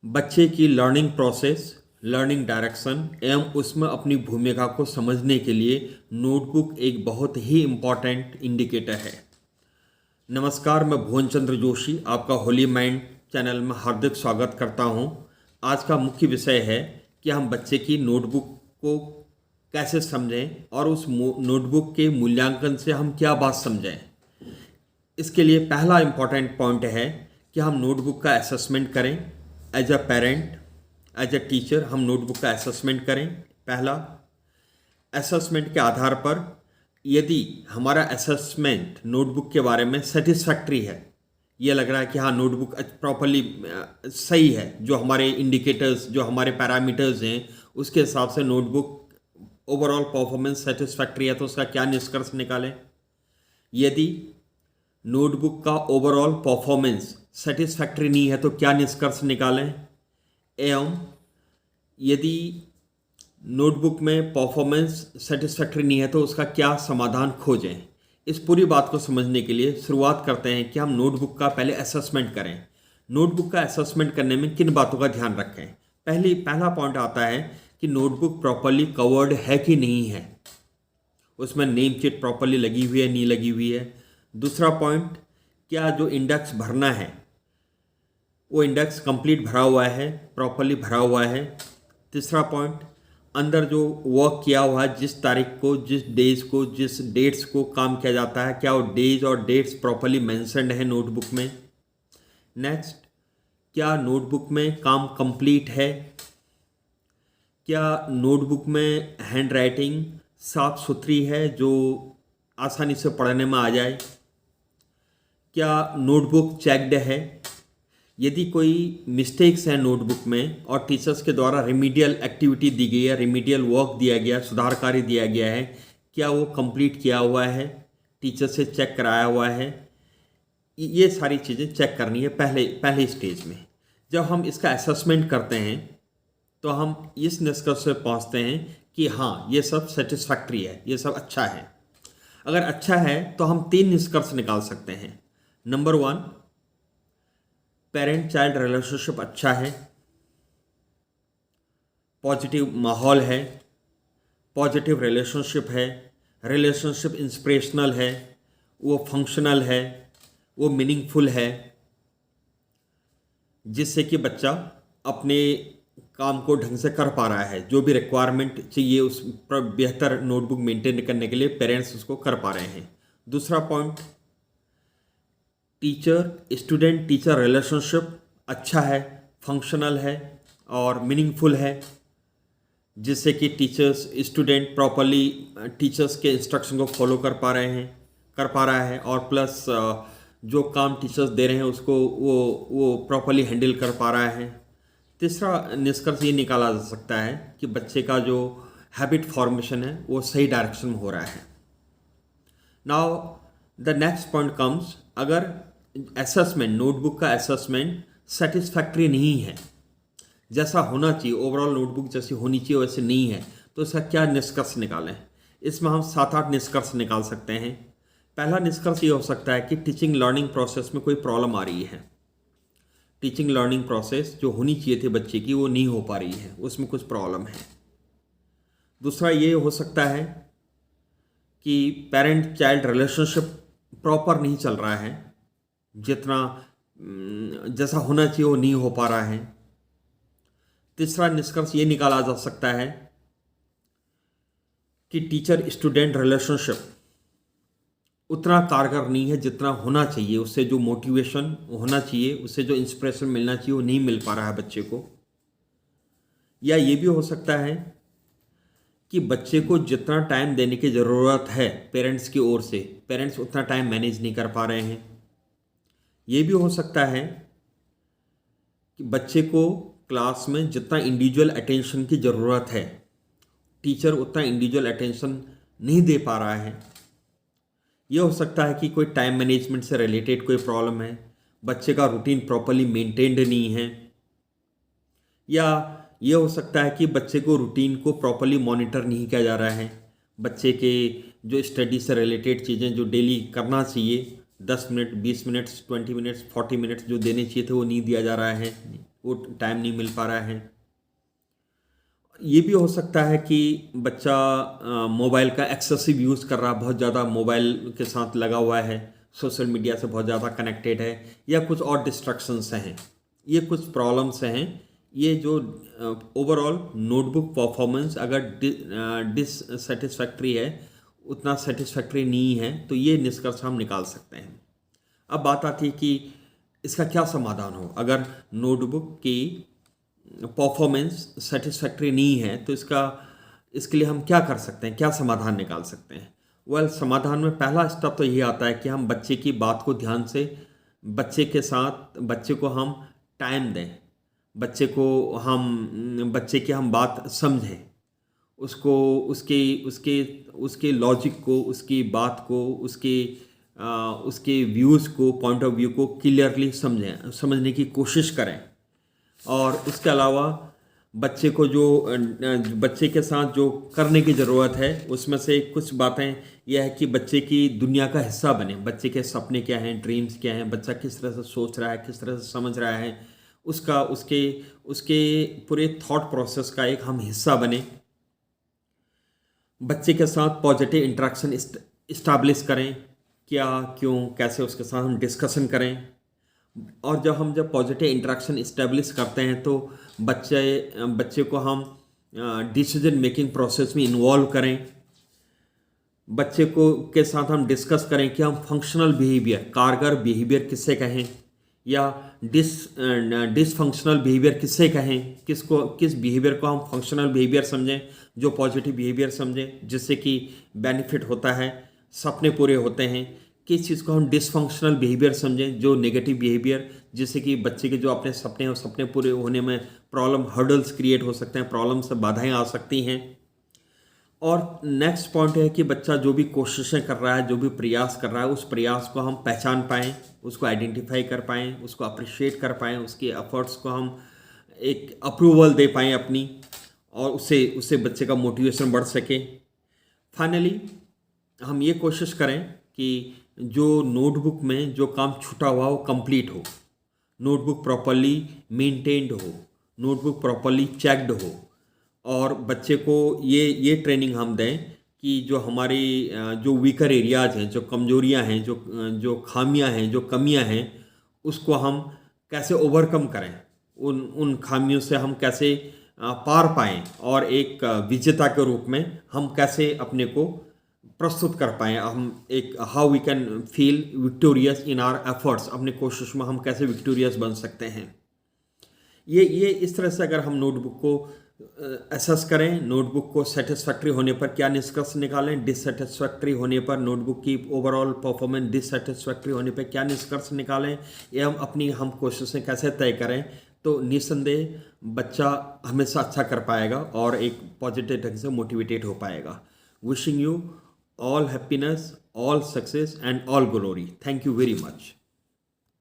बच्चे की learning process, learning direction एवं उसमें अपनी भूमिका को समझने के लिए नोटबुक एक बहुत ही इम्पॉर्टेंट इंडिकेटर है। नमस्कार, मैं भुवन चंद्र जोशी आपका होली माइंड चैनल में हार्दिक स्वागत करता हूं। आज का मुख्य विषय है कि हम बच्चे की नोटबुक को कैसे समझें और उस नोटबुक के मूल्यांकन से हम क्या बात समझें। इसके लिए पहला इम्पॉर्टेंट पॉइंट है कि हम नोटबुक का असेसमेंट करें। As a parent, as a teacher हम नोटबुक का असेसमेंट करें। पहला, असेसमेंट के आधार पर यदि हमारा असेसमेंट नोटबुक के बारे में सेटिस्फैक्ट्री है, ये लग रहा है कि हाँ नोटबुक प्रॉपरली सही है, जो हमारे इंडिकेटर्स, जो हमारे पैरामीटर्स हैं उसके हिसाब से नोटबुक ओवरऑल परफॉर्मेंस सेटिस्फैक्ट्री है, तो उसका क्या निष्कर्ष निकालें। यदि नोटबुक का ओवरऑल परफॉर्मेंस सेटिस्फैक्ट्री नहीं है तो क्या निष्कर्ष निकालें, एवं यदि नोटबुक में परफॉर्मेंस सेटिस्फैक्ट्री नहीं है तो उसका क्या समाधान खोजें। इस पूरी बात को समझने के लिए शुरुआत करते हैं कि हम नोटबुक का पहले असेसमेंट करें। नोटबुक का असेसमेंट करने में किन बातों का ध्यान रखें। पहला पॉइंट आता है कि नोटबुक प्रॉपरली कवर्ड है कि नहीं है, उसमें नेम चिट प्रॉपरली लगी हुई है नहीं लगी हुई है। दूसरा पॉइंट, क्या जो इंडेक्स भरना है वो इंडेक्स कंप्लीट भरा हुआ है, प्रॉपरली भरा हुआ है। तीसरा पॉइंट, अंदर जो वर्क किया हुआ है, जिस तारीख को, जिस डेज को, जिस डेट्स को काम किया जाता है, क्या वो डेज और डेट्स प्रॉपरली मेंशन्ड है नोटबुक में। नेक्स्ट, क्या नोटबुक में काम कंप्लीट है, क्या नोटबुक में हैंड राइटिंग साफ सुथरी है जो आसानी से पढ़ने में आ जाए, क्या नोटबुक चेक्ड है। यदि कोई मिस्टेक्स हैं नोटबुक में और टीचर्स के द्वारा रिमीडियल एक्टिविटी दी गई है, रिमीडियल वर्क दिया गया, सुधार कार्य दिया गया है, क्या वो कंप्लीट किया हुआ है, टीचर से चेक कराया हुआ है। ये सारी चीज़ें चेक करनी है पहले स्टेज में। जब हम इसका असेसमेंट करते हैं तो हम इस निष्कर्ष पे पहुंचते हैं कि हाँ ये सब सेटिस्फैक्ट्री है, ये सब अच्छा है। अगर अच्छा है तो हम 3 निष्कर्ष निकाल सकते हैं। नंबर 1, पेरेंट चाइल्ड रिलेशनशिप अच्छा है, पॉजिटिव माहौल है, पॉजिटिव रिलेशनशिप है, रिलेशनशिप इंस्पिरेशनल है, वो फंक्शनल है, वो मीनिंगफुल है, जिससे कि बच्चा अपने काम को ढंग से कर पा रहा है, जो भी रिक्वायरमेंट चाहिए उस पर बेहतर नोटबुक मेंटेन करने के लिए पेरेंट्स उसको कर पा रहे हैं। दूसरा point, teacher student teacher relationship अच्छा है, फंक्शनल है और मीनिंगफुल है, जिससे कि टीचर्स स्टूडेंट प्रॉपरली टीचर्स के इंस्ट्रक्शन को फॉलो कर पा रहा है और प्लस जो काम टीचर्स दे रहे हैं उसको वो प्रॉपरली हैंडल कर पा रहा है। तीसरा निष्कर्ष ये निकाला जा सकता है कि बच्चे का जो हैबिट फॉर्मेशन है वो सही डायरेक्शन में हो रहा है। Now the next point comes, अगर असेसमेंट, नोटबुक का असेसमेंट सेटिस्फैक्ट्री नहीं है, जैसा होना चाहिए, ओवरऑल नोटबुक जैसी होनी चाहिए वैसे नहीं है, तो इसका क्या निष्कर्ष निकालें। इसमें हम 7-8 निष्कर्ष निकाल सकते हैं। पहला निष्कर्ष ये हो सकता है कि टीचिंग लर्निंग प्रोसेस में कोई प्रॉब्लम आ रही है। टीचिंग लर्निंग प्रोसेस जो होनी चाहिए थी बच्चे की वो नहीं हो पा रही है, उसमें कुछ प्रॉब्लम है। दूसरा ये हो सकता है कि पेरेंट चाइल्ड रिलेशनशिप प्रॉपर नहीं चल रहा है, जितना जैसा होना चाहिए वो नहीं हो पा रहा है। तीसरा निष्कर्ष ये निकाला जा सकता है कि टीचर स्टूडेंट रिलेशनशिप उतना कारगर नहीं है जितना होना चाहिए, उससे जो मोटिवेशन होना चाहिए, उससे जो इंस्पिरेशन मिलना चाहिए वो नहीं मिल पा रहा है बच्चे को। या ये भी हो सकता है कि बच्चे को जितना टाइम देने की ज़रूरत है पेरेंट्स की ओर से, पेरेंट्स उतना टाइम मैनेज नहीं कर पा रहे हैं। ये भी हो सकता है कि बच्चे को क्लास में जितना इंडिविजुअल अटेंशन की ज़रूरत है टीचर उतना इंडिविजुअल अटेंशन नहीं दे पा रहा है। यह हो सकता है कि कोई टाइम मैनेजमेंट से रिलेटेड कोई प्रॉब्लम है, बच्चे का रूटीन प्रॉपरली मेंटेन्ड नहीं है। या ये हो सकता है कि बच्चे को रूटीन को प्रॉपरली मॉनिटर नहीं किया जा रहा है, बच्चे के जो स्टडी से रिलेटेड चीज़ें जो डेली करना चाहिए, 10 मिनट, 20 मिनट्स, 20 मिनट्स, 40 मिनट्स जो देने चाहिए थे वो नहीं दिया जा रहा है। वो टाइम नहीं मिल पा रहा है। ये भी हो सकता है कि बच्चा मोबाइल का एक्सेसिव यूज़ कर रहा है, बहुत ज़्यादा मोबाइल के साथ लगा हुआ है, सोशल मीडिया से बहुत ज़्यादा कनेक्टेड है, या कुछ और डिस्ट्रैक्शंस हैं। ये कुछ प्रॉब्लम्स हैं। ये जो ओवरऑल नोटबुक परफॉर्मेंस अगर डिससेटिस्फैक्ट्री है, उतना सेटिस्फैक्ट्री नहीं है, तो ये निष्कर्ष हम निकाल सकते हैं। अब बात आती है कि इसका क्या समाधान हो। अगर नोटबुक की परफॉर्मेंस सेटिस्फैक्ट्री नहीं है तो इसके लिए हम क्या कर सकते हैं, क्या समाधान निकाल सकते हैं। समाधान में पहला स्टेप तो यही आता है कि हम बच्चे की बात को ध्यान से, बच्चे को हम टाइम दें, बच्चे की हम बात समझें, उसको उसके लॉजिक को, उसकी बात को, उसके व्यूज़ को, पॉइंट ऑफ व्यू को क्लियरली समझने की कोशिश करें। और उसके अलावा बच्चे के साथ जो करने की ज़रूरत है, उसमें से कुछ बातें यह है कि बच्चे की दुनिया का हिस्सा बने। बच्चे के सपने क्या हैं, ड्रीम्स क्या हैं, बच्चा किस तरह से सोच रहा है, किस तरह से समझ रहा है, उसके पूरे थॉट प्रोसेस का एक हम हिस्सा बने। बच्चे के साथ पॉजिटिव इंटरेक्शन इस्टेब्लिश करें, क्या, क्यों, कैसे, उसके साथ हम डिस्कशन करें। और जब पॉजिटिव इंटरेक्शन इस्टेब्लिश करते हैं तो बच्चे को हम डिसीजन मेकिंग प्रोसेस में इन्वॉल्व करें। बच्चे के साथ हम डिस्कस करें कि हम फंक्शनल बिहेवियर, कारगर बिहेवियर किससे कहें, या डिसफंक्शनल बिहेवियर किससे कहें, किस बिहेवियर को हम फंक्शनल बिहेवियर समझें, जो पॉजिटिव बिहेवियर समझें, जिससे कि बेनिफिट होता है, सपने पूरे होते हैं। किस चीज़ को हम डिसफंक्शनल बिहेवियर समझें, जो नेगेटिव बिहेवियर, जिससे कि बच्चे के जो अपने सपने हैं, वो सपने पूरे होने में प्रॉब्लम, हर्डल्स क्रिएट हो सकते हैं, प्रॉब्लम से बाधाएं आ सकती हैं। और नेक्स्ट पॉइंट है कि बच्चा जो भी कोशिशें कर रहा है, जो भी प्रयास कर रहा है, उस प्रयास को हम पहचान पाएँ, उसको आइडेंटिफाई कर पाएँ, उसको अप्रिशिएट कर पाएँ, उसके एफर्ट्स को हम एक अप्रूवल दे पाएँ अपनी, और उससे बच्चे का मोटिवेशन बढ़ सके। फाइनली हम ये कोशिश करें कि जो नोटबुक में जो काम छूटा हुआ वो कंप्लीट हो, नोटबुक प्रॉपरली मेंटेन्ड हो, नोटबुक प्रॉपरली चेक्ड हो, और बच्चे को ये ट्रेनिंग हम दें कि जो हमारी जो वीकर एरियाज़ हैं, जो कमजोरियां हैं, जो खामियां हैं, जो कमियां हैं, उसको हम कैसे ओवरकम करें, उन खामियों से हम कैसे पार पाएँ, और एक विजेता के रूप में हम कैसे अपने को प्रस्तुत कर पाएँ। हम एक how we can feel victorious in our efforts, अपने कोशिश में हम कैसे विक्टोरियस बन सकते हैं। ये इस तरह से अगर हम नोटबुक को असेस करें, नोटबुक को सेटिस्फैक्ट्री होने पर क्या निष्कर्ष निकालें, डिससेटिस्फैक्ट्री होने पर, नोटबुक की ओवरऑल परफॉर्मेंस डिससेटिस्फैक्ट्री होने पर क्या निष्कर्ष निकालें, एवं अपनी हम कोशिशें कैसे तय करें, तो निस्संदेह बच्चा हमेशा अच्छा कर पाएगा और एक पॉजिटिव ढंग से मोटिवेटेड हो पाएगा। Wishing you all happiness, all success and all glory. Thank you very much.